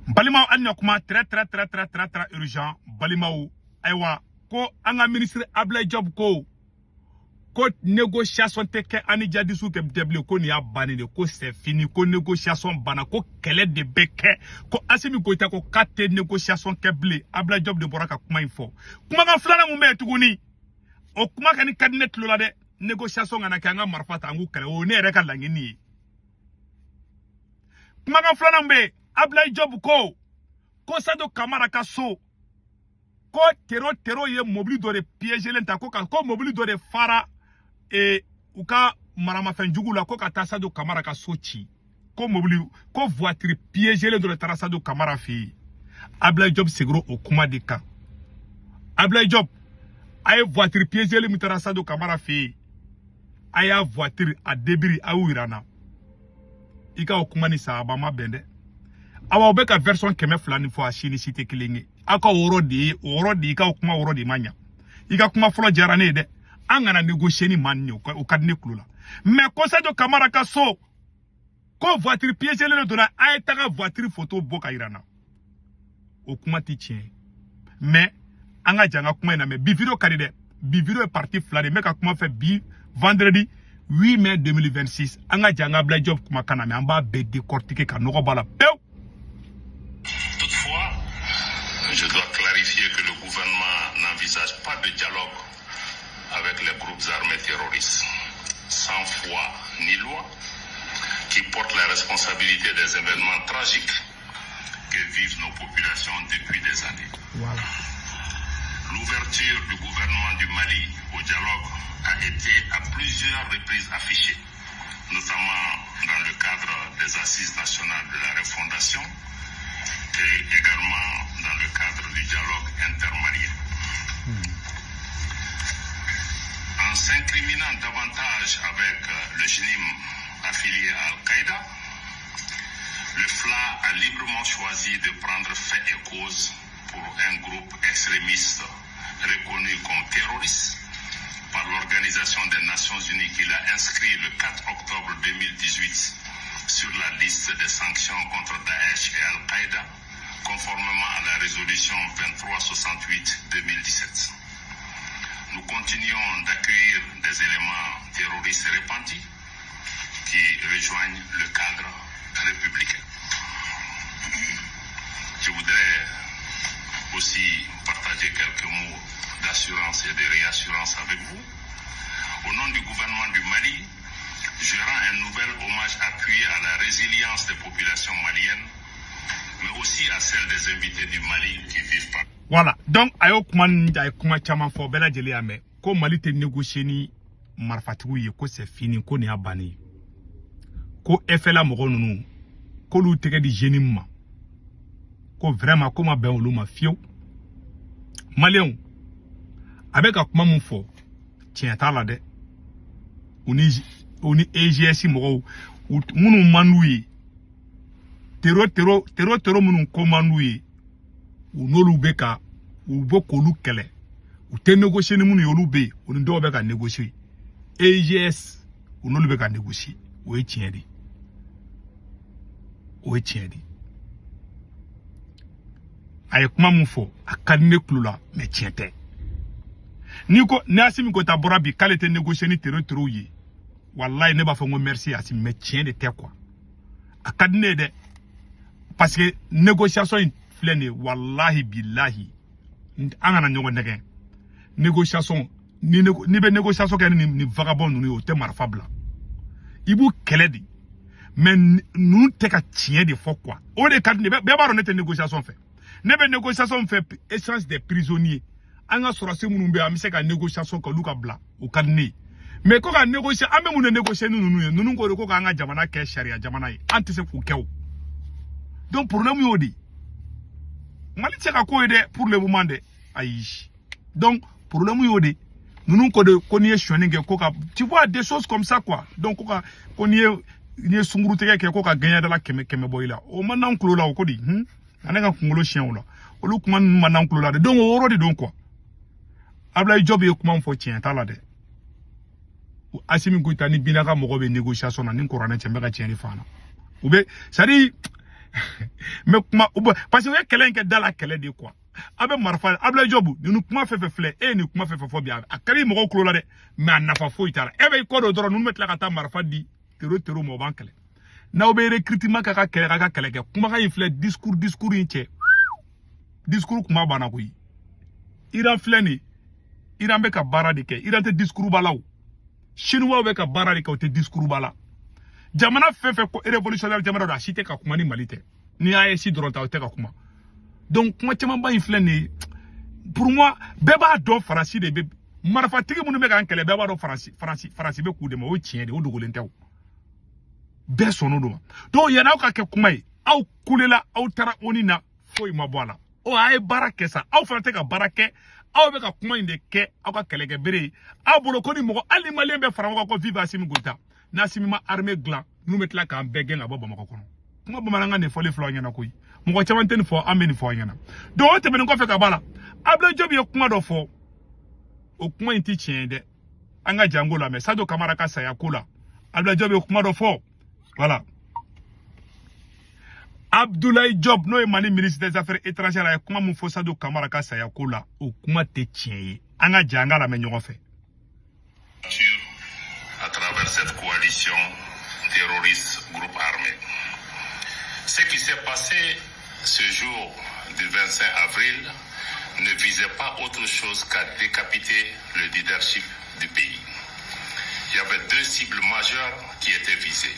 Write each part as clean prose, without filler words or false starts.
Balima anya kuma très urgent balima ou aywa ko anga ministre Ablaye Diop ko négociation teke ani jadisu ke deble ko ni abani de ko c'est fini ko négociation bana ko kele de beke ko Assimi Goïta ko kate négociation keble Ablaye Diop de boraka kuma info kuma kan flana mu me tuguni o kuma kan cabinet lola de négociation ngana kanga marfata ngu kele o ne reka langini kuma kan flana mbe Ablaye Diop ko Sado Kamara ka so ko tero ye mobili do de piéger lenta ko mobili do de fara uka marama fenjugu la ko kata Sado Kamara ka so ci ko mobili ko voiture piéger le do de tara Sado Kamara fi Ablaye Diop segro o kuma de kan Ablaye Diop ay voiture piéger le mitara Sado Kamara fi aya voiture a debiri a wirana ika o kuma ni sahaba ma bende awa obeka version keme flani fo ashini cité kilingi aka orodi ka kuma orodi manya ika kuma folo jarane de angana négocier ni manni o kadne klula mais Sado Kamara ka so ko voiture piéger le dona ay taka voiture photo boka irana o kuma ti tien mais anga janga kuma na me bi video kadide bi video est parti flani mais ka kuma fait bi vendredi 8 mai 2026 anga janga Ablaye Diop kuma kana me amba be décortiquer ka noko bala pew. Toutefois, je dois clarifier que le gouvernement n'envisage pas de dialogue avec les groupes armés terroristes, sans foi ni loi, qui portent la responsabilité des événements tragiques que vivent nos populations depuis des années. Voilà. L'ouverture du gouvernement du Mali au dialogue a été à plusieurs reprises affichée, notamment dans le cadre des Assises nationales de la refondation et également dans le cadre du dialogue intermalien. En s'incriminant davantage avec le JNIM affilié à Al-Qaïda, le FLA a librement choisi de prendre fait et cause pour un groupe extrémiste reconnu comme terroriste par l'Organisation des Nations Unies qui l'a inscrit le 4 octobre 2018 sur la liste des sanctions contre Daesh et Al-Qaïda, conformément à la résolution 2368-2017. Nous continuons d'accueillir des éléments terroristes repentis qui rejoignent le cadre républicain. Je voudrais aussi partager quelques mots d'assurance et de réassurance avec vous. Au nom du gouvernement du Mali, je rends un nouvel hommage appuyé à la résilience des populations maliennes, mais aussi à celle des invités du Mali qui vivent par... Voilà, donc ayo kuma chama fo bela jeli ame ko Mali te négocier ni marfatigu ye ko c'est fini ko ni abani ko efela mogo nunu ko lu tege di jenima ko vraiment ko ma ben olu ma fio Malien avec kuma mun fo tien ta la de oni EGS mogo munu manui tero munu ko manui unolu beka uboko lu kele u te négocier ni munu yolu be oni do beka négocier EGS unolu beka négocier o etiedi ay kuma mun fo akadne klula me tiente niko ne Assimi Goïta borabi kale te négocier ni tero yi wallahi ne ba fa ngo merci Assimi me tiende te quoi akadne de parce que négociation flene wallahi billahi angana nyogo nege négociation ni be négociation ke ni vagabond ni o te marfabla ibu keledi mais nous te ka tien de fo quoi o de kadne be baro ne te négociation fait ne be négociation fait échange des prisonniers anga sorase munumbe amise ka négociation ka luka bla o kadne mais ko ka négocier ame mun négocier nunu ko ka anga jamana ke sharia jamana yi antise ku kew donc problème yodi Mali teka ko ede pour le moment de aïe. Donc problème yodi nous ko ni shoninge ko ka tu vois des choses comme ça quoi. Donc ko ni sunguru teke ke ko ka gagner de la keme boyla. O manan klo la ko di ananga kungolo chien la. O lu kuma manan klo la de donc o rodi donc quoi. Ablaye Diop e kuma fo tien ta la de. Assimi Goïta ni binaka mogo be négociation na ni korane tembeka tien ni fana. Oube ça dit mais kuma parce que o ye kɛlɛ in kɛ da la kɛlɛ de quoi a bɛ marifa Ablaye Diop ni kuma fɛn fɛn filɛ e ni kuma fɛn fɛn fɔ bi a ka di mɔgɔw kulo la dɛ mais a nafa foyi t'a la e bɛ i kɔ dɔ dɔrɔn ninnu bɛ tila ka taa marifa di tero ma o b'an kɛlɛ n'aw bɛ recrutement kɛ ka kɛlɛ kɛ kumakan in filɛ discours in cɛ discours kuma banna koyi Iran filɛ nin Iran bɛ ka baara de kɛ Iran tɛ discours ba la o Chinois bɛ ka baara de kɛ o tɛ discours ba la jamana fɛn fɛn ko révolutionnaire jamana do a si tɛ ka kuma ni Mali tɛ ni y'a ye si dɔrɔn ta o tɛ ka kuma donc kuma caman ba in filɛ nin ye pour moi bɛɛ b'a dɔn Faransi de bɛ marifatigi minnu bɛ k'an kɛlɛ bɛɛ b'a dɔn Faransi bɛ k'u dɛmɛ o ye tiɲɛ de o dogolen tɛ o bɛɛ sɔnn'o do ma donc yan'aw ka kɛ kuma ye aw kulela aw taara ONU na foyi ma bɔ a la o a ye baara kɛ sa aw fana tɛ ka baara kɛ aw bɛ ka kuma in de kɛ aw ka kɛlɛkɛ bere ye aw bolo ko ni mɔgɔ hali ni maliyɛn bɛ fara ɲɔgɔn kan ko vive Assimi Goïta n'Assimi ma armée dilan n'u bɛ tila k'an bɛɛ gɛn ka bɔ Bamakɔ kɔnɔ kuma bamanankan de fɔli filɛ aw ɲɛna koyi mɔgɔ caman tɛ nin fɔ an bɛ nin fɔ aw ɲɛna donc o tɛmɛnen kɔfɛ ka bɔ a la Ablaye Diop ye kuma dɔ fɔ o kuma in tɛ tiɲɛ ye dɛ an ka jango lamɛn Sadio Kamara ka saya ko la Ablaye Diop ye kuma dɔ fɔ voilà Abdoulaye Diop n'o ye Mali ministre des Affaires étrangères a ye kuma mun fɔ Sadio Kamara ka saya ko la o kuma tɛ tiɲɛ ye an ka jan an ka lamɛn ɲɔgɔn fɛ à travers cette coalition terroriste groupe armé. Ce qui s'est passé ce jour du 25 avril ne visait pas autre chose qu'à décapiter le leadership du pays. Il y avait deux cibles majeures qui étaient visées.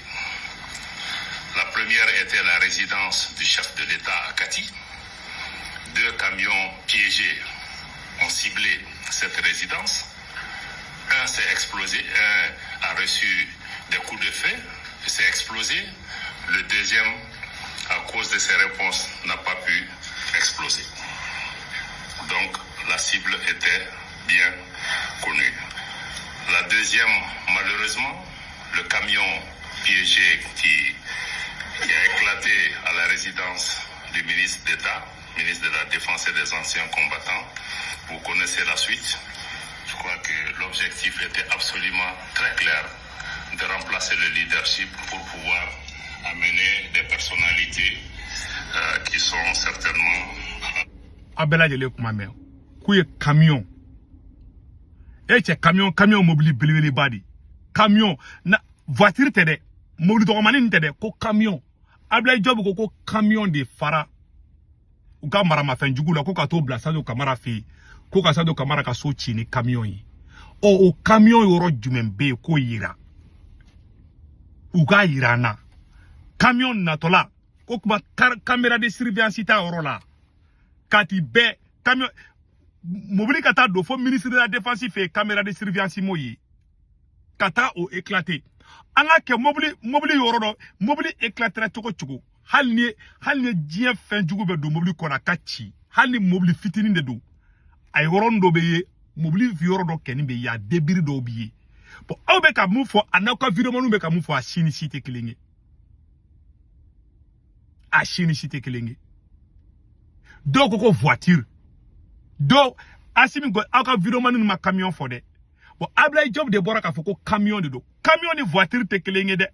La première était la résidence du chef de l'État à Kati. Deux camions piégés ont ciblé cette résidence. Un s'est explosé, un a reçu des coups de feu, s'est explosé. Le deuxième, à cause de ses réponses, n'a pas pu exploser. Donc, la cible était bien connue. La deuxième, malheureusement, le camion piégé qui a éclaté à la résidence du ministre d'État, ministre de la Défense et des Anciens Combattants. Vous connaissez la suite. Je crois que l'objectif était absolument très clair de remplacer le leadership pour pouvoir amener des personnalités qui sont certainement... Abela jele kuma mɛ k'u ye camion camion mobili belebeleba de camion na voiture tɛ dɛ mobili dɔgɔmanin tɛ dɛ ko camion Ablaye Diop ko camion de fara u ka maramafɛn jugu la ko ka t'o bila Sadio Kamara fɛ yen ko ka Sadio Kamara ka so ci ni camion ye o camion yɔrɔ jumɛn bɛ yen k'o yira u ka yira an na camion natɔla ko kuma caméra de surveillance t'a yɔrɔ la kati bɛɛ camion mobili ka taa don fo ministre de la défense fɛ caméra de surveillance m'o ye ka taa o éclater an ka kɛ mobili yɔrɔ dɔ mobili éclatera cogo cogo hali ni diɲɛ fɛn jugu bɛ don mobili kɔnɔ a ka ci hali ni mobili fitinin de don a yɔrɔnin dɔ bɛ ye mobili yɔrɔ dɔ kɛni bɛ ye a débris dɔw bɛ ye bon aw bɛ ka mun fɔ a n'aw ka vidéoman bɛ ka mun fɔ a si ni si tɛ kelen ye a si ni si tɛ kelen ye dɔw ko voiture dɔw Assimi Goïta aw ka vidéoman ma camion fɔ dɛ bon Ablaye Diop de bɔra k'a fɔ ko camion de don camion ni voiture tɛ kelen ye dɛ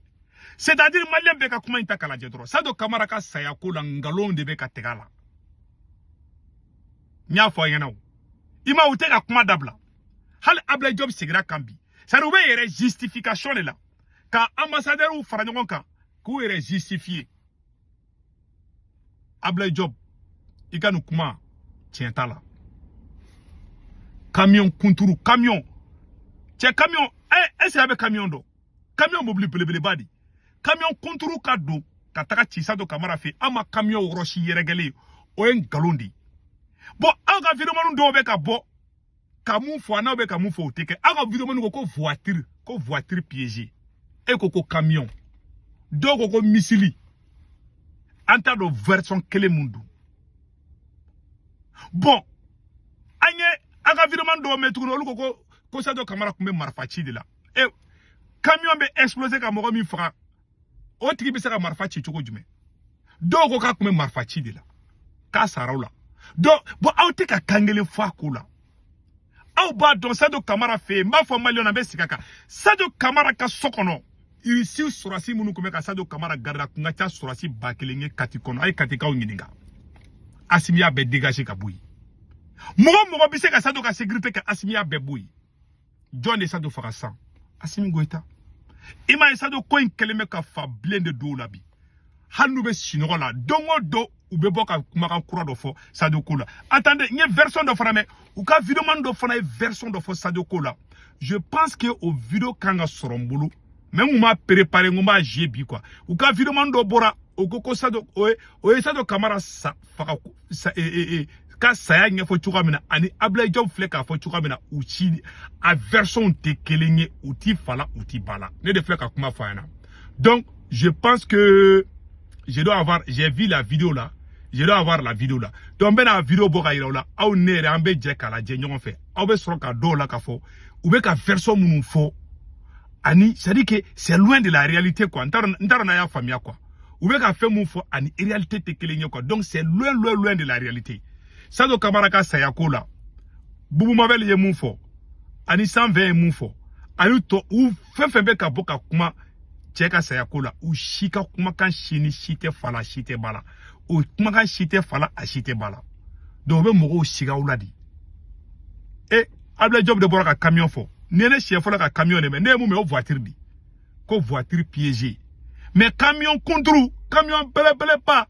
c'est-à-dire maliyɛn bɛ ka kuma in ta k'a lajɛ dɔrɔn Sadio Kamara ka saya ko la ngalon de bɛ ka tigɛ a la n y'a fɔ a ɲɛna o i ma u tɛ ka kuma dabila hali Ablaye Diop sigira kan bi c'est-à-dire u bɛ yɛrɛ justification de la ka ambassadeur fara ɲɔgɔn kan k'u yɛrɛ justifier Ablaye Diop i ka nin kuma tiɲɛ t'a la camion kunturu camion cɛ camion est-ce que a bɛ camion dɔn camion mobili belebeleba de camion kunturu ka don ka taga ci Sadio Kamara fɛ an ma camion wɔrɔsi yɛrɛgɛlen o ye ngalon de ye bon aw ka vidéoman dɔw bɛ ka bɔ ka mun fɔ n'aw bɛ ka mun fɔ o tɛ kɛ aw ka vidéoman ko voiture piégée e ko camion dɔw ko missile an t'a dɔn version kelen mun don bon an ye aw ka vidéoman dɔw mɛn tuguni olu ko Sadio Kamara tun bɛ marifa ci de la camion bɛ exploser ka mɔgɔ min faga o tigi bɛ se ka marifa ci cogo jumɛn dɔw ko k'a tun bɛ marifa ci de la k'a saraw la bon aw tɛ ka kan kelen fɔ a ko la aw b'a dɔn Sadio Kamara fɛ yen n b'a fɔ maliyɛnw na n bɛ sigi a kan Sadio Kamara ka so kɔnɔ ici surasi munu kome ka Sadio Camara garda kunga cha surasi bakelenge katikono ay katika unyininga Assimi a be dégager ka boui mogo bise ka Sadio ka sécurité ka Assimi a be boui John et Sadio Fakasan Assimi Goïta ima Sadio ko keleme ka fa blende do labi hanu be sinogo la dongo do ube boka maka kura do fo Sadio Kola attendez une version de frame ou ka vidéo man do fona version de fo Sadio Kola je pense que au vidéo kanga sorombulu même on m'a préparé on m'a jebi quoi ou ka vidéo man do bora o koko Sadio o Sadio Camara sa faka sa ka saya nya fo chukamina ani Ablaye Diop fleka fo chukamina uchi a version te kelenye uti fala uti bala ne de fleka kuma fana donc je pense que j'ai vu la vidéo là je dois avoir la vidéo là donc ben la vidéo boka ira là au nere ambe je kala je nyon fait au be soro ka do la ka fo ou be ka version mun fo ani ça dit que c'est loin de la réalité quoi ndara na ya famia quoi ou be ka fait mun fo ani réalité te kelenye quoi donc c'est loin de la réalité Sadio Camara ka sayako là bubu mabel ye mun fo ani 120 mun fo ani to ou fe be ka boka kuma Tcheka sayako ou shika kuma kan shini shite fala shite bala ou kuma kan shite fala a shite bala donc be mogo shiga uladi et Ablaye Diop de bora ka camion fo nene chef la ka camion ne me o voiture di ko voiture piégée mais camion contre camion bele pas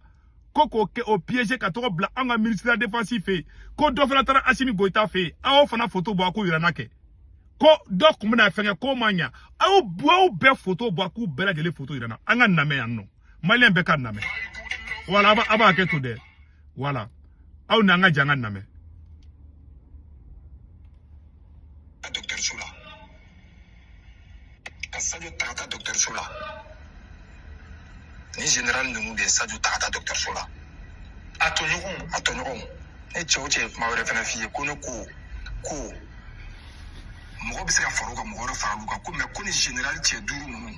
ko ke o piégé ka to bla anga ministère défensif fait ko do fana tara Assimi Goïta fait a o fana photo bo ko yirana ke ko donc mena fenga ko manya au bois be photo boaku bela de photo irana anga name yanno malien be kan name voilà aba ke to de voilà au nanga janga name docteur Soula ka Sadio Tata docteur Soula ni général nous be Sadio Tata docteur Soula atonyon e choche mawre fana fiye kono ko mogo bi se ka faro ka mogo fara ka ko mais ko ni général tie duru nunu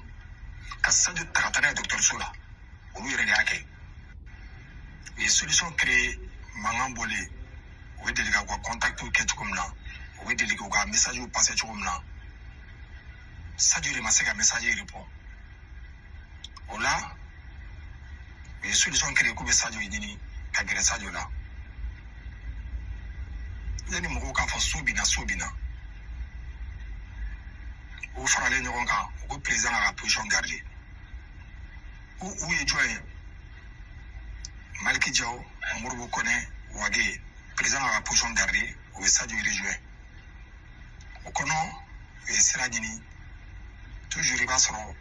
ka Sadio Tata na docteur Soula olu yere de ake et solution créée mangan bolé o be deliga ko contact ko ke tukumna o be deliga ko message o passer tukumna Sadio le maseka message répond ola et solution créée ko be Sadio yini ka gere Sadio la yani mogo ka fa sobina ou farale ɲɔgɔn kan ou président à la position gardée ou est joint Maliki Diaw Moribo Kone Wage président à la position gardée ou est Sadio rejoint au kono et sera ɲini toujours il va sɔrɔ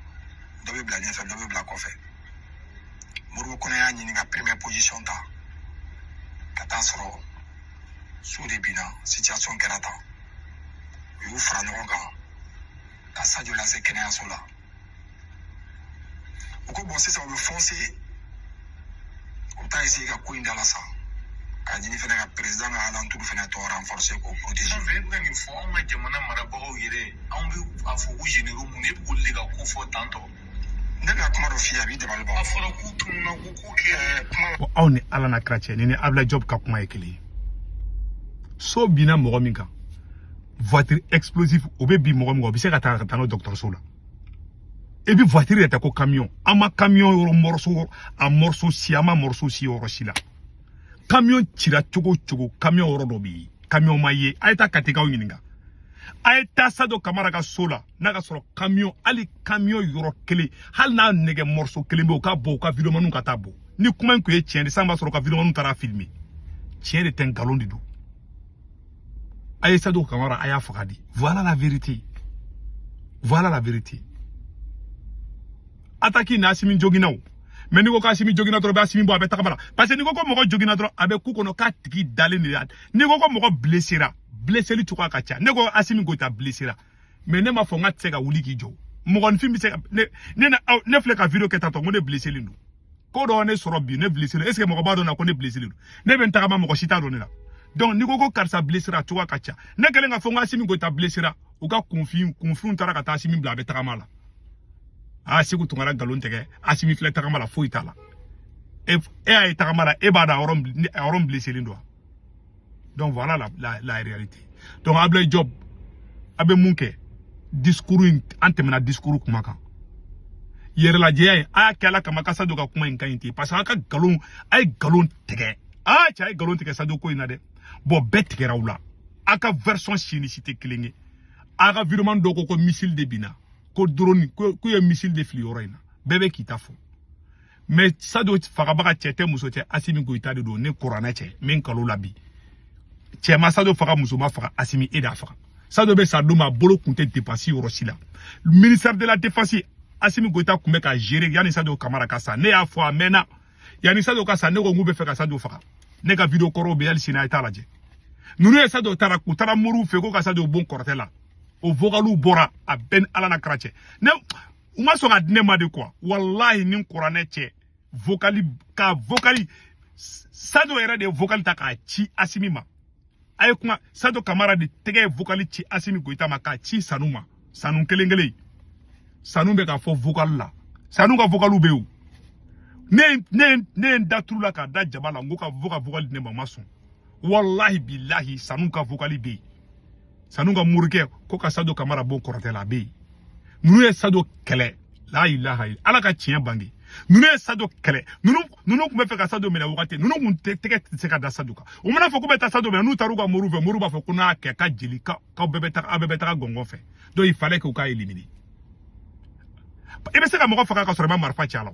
dɔ bɛ bila ɲɛfɛ dɔ bɛ bila kɔfɛ Moribo Kone y'a ɲini ka première position ta ka taa sɔrɔ su de binna situation kɛra tan u y'u fara ɲɔgɔn kan ka Sadio la se kɛnɛyaso la u ko bon sisan u bɛ foncer u t'a essayer ka ko in dala sa ka ɲini fɛnɛ ka président ka alentour fɛnɛ tɔ renforcer k'o protéger. An fɛ bɛ nin fɔ anw ka jamana marabagaw yɛrɛ anw bɛ a fɔ ko généraux mun ne bɛ k'olu de ka ko fɔ tantɔ. Ne bɛ kuma dɔ f'i ye a b'i dabali ban. A fɔra k'u tununa ko k'u kɛ. Aw ni Ala na kira cɛ ni Ablaye Diop ka kuma ye kelen ye so binna mɔgɔ min kan voiture explosive o be bi mɔgɔ min o be se ka taa no docteur la et puis voiture yɛrɛ tɛ ko camion ama camion yɔrɔ morceau si ama morceau si yɔrɔ si la camion cira cogo camion yɔrɔ dɔ bi camion ma ye a ye taa katikaw ɲininka a ye taa Sadio Camara ka so la n'a ka sɔrɔ camion hali camion yɔrɔ kelen hali n'a nɛgɛ morceau kelen bɛ o ka bɔ o ka vidéo maniw ka taa bɔ ni kuma in kun ye tiɲɛ de san b'a sɔrɔ ka vidéo maniw taara filmer tiɲɛ de tɛ nkalon de don a ye Sadio Camara a y'a faga di voilà la vérité attaque na Assimi jogina o mais ni ko ka Assimi jogina dɔrɔn bɛ Assimi bɔ a bɛ tagama la parce que ni ko mɔgɔ jogina dɔrɔn a bɛ ku kɔnɔ k'a tigi dalen de la ni ko mɔgɔ blesseli cogoya ka ca ne ko Assimi Goïta blessera mais ne m'a fɔ n ka tɛ se ka wuli k'i jɔ mɔgɔninfin bɛ se ka ne filɛ ka vidéo kɛ tan tɔ ko ne blesseli don ko dɔ ne sɔrɔ bi ne blesseli est ce que mɔgɔ b'a dɔn na ko ne blesseli don ne bɛ n tagama mɔgɔ si t'a dɔn ne la donc ni ko karisa blessera cogoya ka ca ne kɛlen ka fɔ n ka Assimi Goïta blessera u ka kunfin taara ka taa Assimi bila a bɛ tagama la Segu Tunkara galon tɛgɛ Assimi filɛ tagama la foyi t'a la e a ye tagama la e b'a da yɔrɔ blesselen don donc voilà la réalité donc Ablaye Diop a bɛ mun kɛ discours an tɛmɛna discours kuma kan yɛrɛ lajɛya ye a y'a kɛ ala kama ka Sadio ka kuma in ka ɲi ten parce que a ka galon a ye galon tigɛ cɛ a ye galon tigɛ Sadio ko in na dɛ bon bɛɛ tigɛra u la a ka version si ni si tɛ kelen ye a ka vidéo dɔ ko missile de binna ko drone ko ye missile de fili yɔrɔ in na bɛɛ bɛ k'i ta fɔ mais Sadio fagabaga cɛ tɛ muso cɛ Asimi Goïta de don ne kuranɛ cɛ min kalo la bi cɛ ma Sadio faga muso ma faga Asimi e da faga Sadio bɛ sa don ma bolo kun tɛ dépense yɔrɔ si la ministère de la défense Asimi Goïta kun bɛ ka gérer yani Sadio Kamara ka sa ne y'a fɔ a mɛnna yani Sadio ka sa ne ko n k'u bɛ fɛ ka Sadio faga ne ka vidéo kɔrɔw bɛ hali sini a ye t'a lajɛ ninnu ye Sadio taara k'u taara moriw fɛ ko ka Sadio bon kɔrɔtɛ la o vocaliw bɔra a bɛɛ ni ala na kira cɛ ne u ma sɔn ka di ne ma de quoi wallahi ni kuranɛ cɛ vocali Sadio yɛrɛ de ye vocali ta k'a ci Asimi ma a ye kuma Sadio Kamara de tɛgɛ ye vocali ci Asimi Goïta ma k'a ci Sanu ma Sanu kelen kelen Sanu bɛ k'a fɔ vocal la Sanu ka vocaliw bɛ yen ne ye n da turu la k'a da jaba la n ko ka vocal di ne ma n ma sɔn wallahi billahi Sanu ka vocali bɛ yen Sanu ka morikɛ ko ka Sadio Kamara bon kɔrɔtɛ la a bɛ yen ninnu ye Sadio kɛlɛ la ilaha illa ala ka tiɲɛ bange ninnu ye Sadio kɛlɛ ninnu tun bɛ fɛ ka Sadio minɛ wagati ninnu kun tɛgɛ tɛ se ka da Sadio kan u mana fɔ k'u bɛ taa Sadio minɛ n'u taara u ka moriw fɛ moriw b'a fɔ ko n'a kɛ ka jeli k'aw bɛɛ bɛ taga gɔngɔn fɛ donc il fallait k'u ka éliminer i bɛ se ka mɔgɔ faga ka sɔrɔ i ma marifa ci a la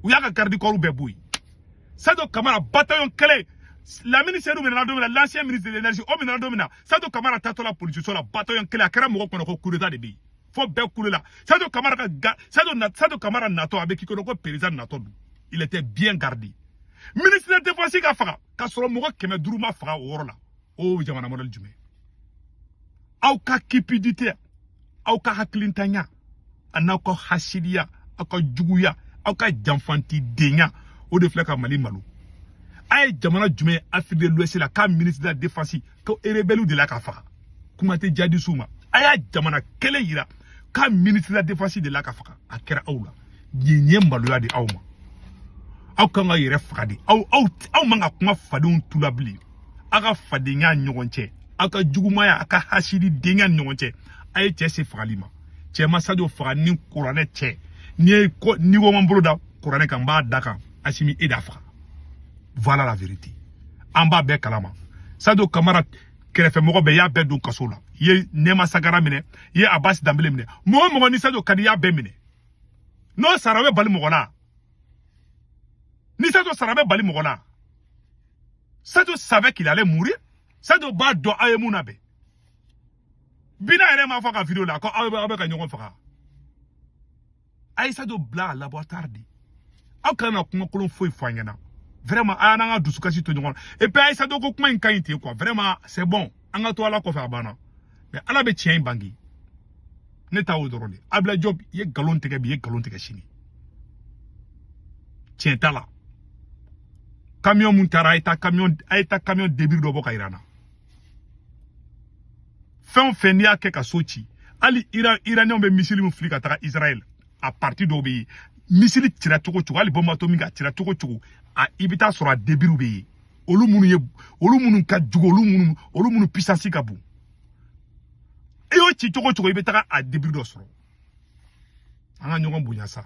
u y'a ka garde corps bɛɛ bɔ yen Sadio Kamara bataillon kɛlɛ Lamini Seydou minɛna don min na l'ancien ministre de l'énergie o minɛna don min na Sadio Kamara taatɔ la police so la bataillon kɛlɛ a kɛra mɔgɔ kɔnɔ ko coup d'état de bɛ yen fo bɛɛ kule la Sadio Kamara natɔ a bɛ k'i kɔnɔ ko président natɔ don il était bien gardé ministre de défense ka faga ka sɔrɔ mɔgɔ 500 ma faga o yɔrɔ la o jamana modèle jumɛn aw ka cupidité aw ka hakilintanya a n'aw ka hasidiya aw ka juguya aw ka janfantidenya o de filɛ ka Mali malo a ye jamana jumɛn Afrique de l'Ouest la k'a ministre de la défense ko rebelle de la ka faga kuma tɛ jadisiw ma a y'a jamana kelen yira k'a ministre de la défense de la ka faga a kɛra aw la nin ye maloya di aw ma aw kan ka yɛrɛ faga de aw man ka kuma fadenw tu la bilen aw ka fadenya ɲɔgɔn cɛ aw ka jugumaya aw ka hasididenya ɲɔgɔn cɛ a ye cɛ se fagali ma cɛ ma Sadio faga ni kuranɛ cɛ ni ko man bolo da kuranɛ kan n b'a da kan Asimi e da faga voilà la vérité an b'a bɛɛ kalama Sadio Kamara kɛrɛfɛmɔgɔ bɛɛ y'a bɛɛ don kaso la i ye Nɛma Sagara minɛ i ye Abbas Dambele minɛ mɔgɔ o mɔgɔ ni Sadio ka di i y'a bɛɛ minɛ n'o sara bɛ bali mɔgɔ la ni Sadio sara bɛ bali mɔgɔ la Sadio savait qu'il allait mourir Sadio b'a dɔn aw ye mun na bɛn Bina yɛrɛ m'a fɔ ka vidéo la ko aw bɛ ka ɲɔgɔn faga a ye Sadio bila a laboratoire de aw kana na kuma kolon foyi fɔ an ɲɛna vraiment a y'an ka dusukasi to ɲɔgɔn na et puis a ye Sadio ko kuma in ka ɲi ten quoi vraiment c'est bon an ka to ala kɔfɛ a banna mais ala bɛ tiɲɛ in bange ne ta o dɔrɔn de Abdoulaye Diop i ye galon tigɛ bi i ye galon tigɛ sini tiɲɛ t'a la camion mun taara a ye taa camion débris dɔ bɔ ka yira an na fɛn o fɛn n'i y'a kɛ ka so ci hali iraniyɛnw bɛ misili min fili ka taga Israël a parti dɔw bɛ yen misili cira cogo cogo hali bombe atomique a cira cogo cogo i bɛ taa sɔrɔ a débris bɛ yen olu minnu ka jugu olu minnu puissance ka bon i y'o ci cogo cogo i bɛ taga a débris dɔ sɔrɔ an ka ɲɔgɔn bonya sa